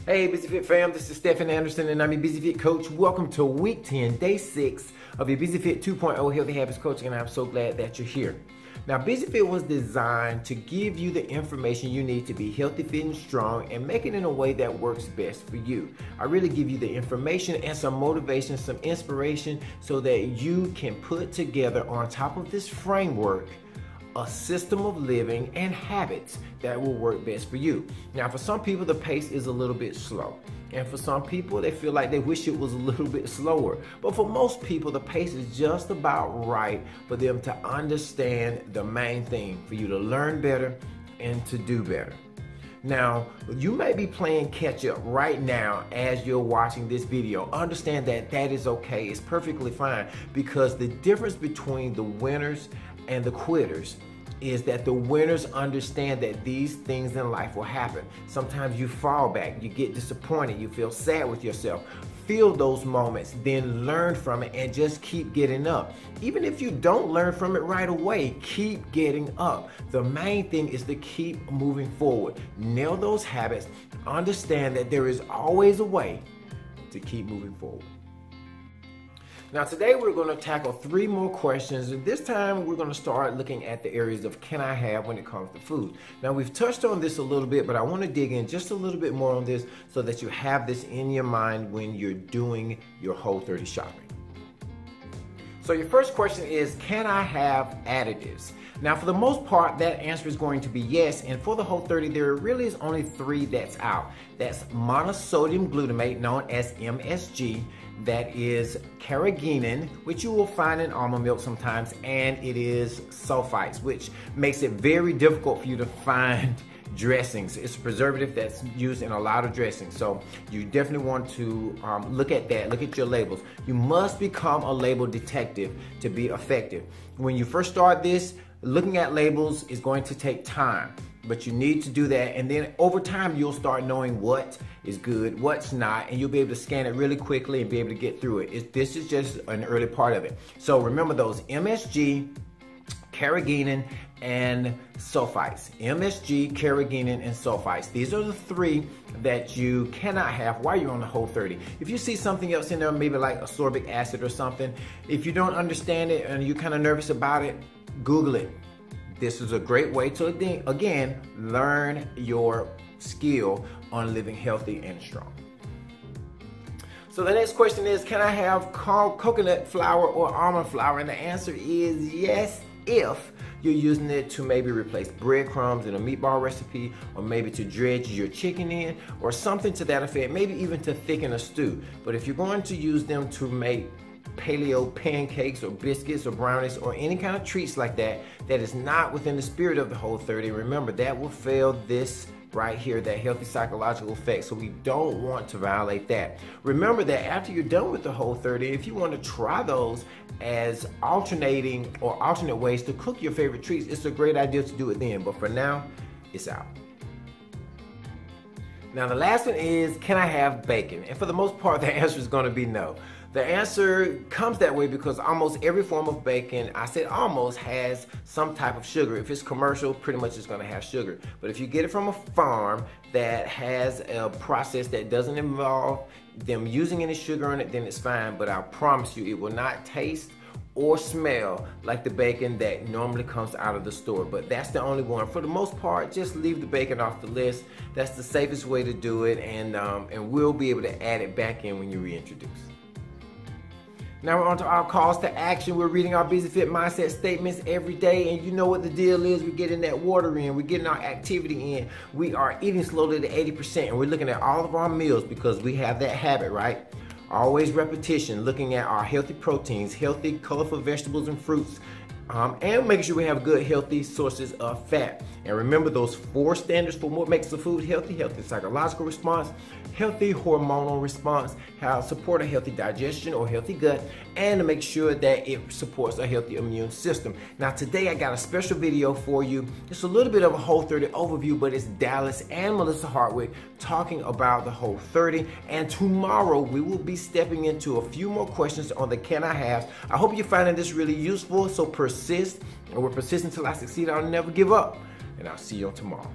Hey Busy Fit fam, this is Stephen Anderson and I'm your Busy Fit coach. Welcome to week 10, day 6 of your Busy Fit 2.0 Healthy Habits Coaching, and I'm so glad that you're here. Now, Busy Fit was designed to give you the information you need to be healthy, fit, and strong, and make it in a way that works best for you. I really give you the information and some motivation, some inspiration, so that you can put together on top of this framework a system of living and habits that will work best for you. Now, for some people, the pace is a little bit slow. And for some people, they feel like they wish it was a little bit slower. But for most people, the pace is just about right for them to understand the main thing, for you to learn better and to do better. Now, you may be playing catch up right now as you're watching this video. Understand that that is okay. It's perfectly fine, because the difference between the winners and the quitters is that the winners understand that these things in life will happen. Sometimes you fall back, you get disappointed, you feel sad with yourself. Feel those moments, then learn from it and just keep getting up. Even if you don't learn from it right away, keep getting up. The main thing is to keep moving forward. Nail those habits. Understand that there is always a way to keep moving forward. Now today we're going to tackle 3 more questions, and this time we're going to start looking at the areas of can I have when it comes to food. Now we've touched on this a little bit, but I want to dig in just a little bit more on this so that you have this in your mind when you're doing your Whole30 shopping. So your first question is, can I have additives? Now for the most part, that answer is going to be yes, and for the Whole30 there really is only 3 that's out. That's monosodium glutamate, known as MSG, that is carrageenan, which you will find in almond milk sometimes, and it is sulfites, which makes it very difficult for you to find dressings. It's a preservative that's used in a lot of dressings, so you definitely want to look at that, look at your labels. You must become a label detective to be effective. When you first start this, looking at labels is going to take time, but you need to do that, and then over time you'll start knowing what is good, what's not, and you'll be able to scan it really quickly and be able to get through it. This is just an early part of it. So remember those: MSG, carrageenan, and sulfites. MSG, carrageenan, and sulfites. These are the 3 that you cannot have while you're on the Whole30. If you see something else in there, maybe like ascorbic acid or something, if you don't understand it and you're kind of nervous about it, Google it. This is a great way to, again, learn your skill on living healthy and strong. So the next question is, can I have coconut flour or almond flour? And the answer is yes, if you're using it to maybe replace breadcrumbs in a meatball recipe, or maybe to dredge your chicken in, or something to that effect, maybe even to thicken a stew. But if you're going to use them to make paleo pancakes or biscuits or brownies or any kind of treats like that, that is not within the spirit of the Whole30, remember that will fail this right here, that healthy psychological effect. So we don't want to violate that. Remember that after you're done with the Whole30, if you want to try those as alternating or alternate ways to cook your favorite treats, it's a great idea to do it then. But for now, it's out. Now the last one is, can I have bacon? And for the most part, the answer is going to be no. The answer comes that way because almost every form of bacon, I said almost, has some type of sugar. If it's commercial, pretty much it's going to have sugar. But if you get it from a farm that has a process that doesn't involve them using any sugar in it, then it's fine. But I promise you, it will not taste or smell like the bacon that normally comes out of the store. But that's the only one. For the most part, just leave the bacon off the list. That's the safest way to do it, and we'll be able to add it back in when you reintroduce. Now we're on to our calls to action. We're reading our Busy Fit mindset statements every day, and you know what the deal is. We're getting that water in, we're getting our activity in, we are eating slowly to 80%, and we're looking at all of our meals because we have that habit, right? Always repetition, looking at our healthy proteins, healthy, colorful vegetables and fruits, and making sure we have good, healthy sources of fat. And remember those 4 standards for what makes the food healthy: healthy psychological response, healthy hormonal response, how to support a healthy digestion or healthy gut, and to make sure that it supports a healthy immune system. Now today I got a special video for you. It's a little bit of a Whole30 overview, but it's Dallas and Melissa Hartwick talking about the Whole30. And tomorrow we will be stepping into a few more questions on the can I haves. I hope you're finding this really useful, so persist, and we're persistent till I succeed. I'll never give up, and I'll see you on tomorrow.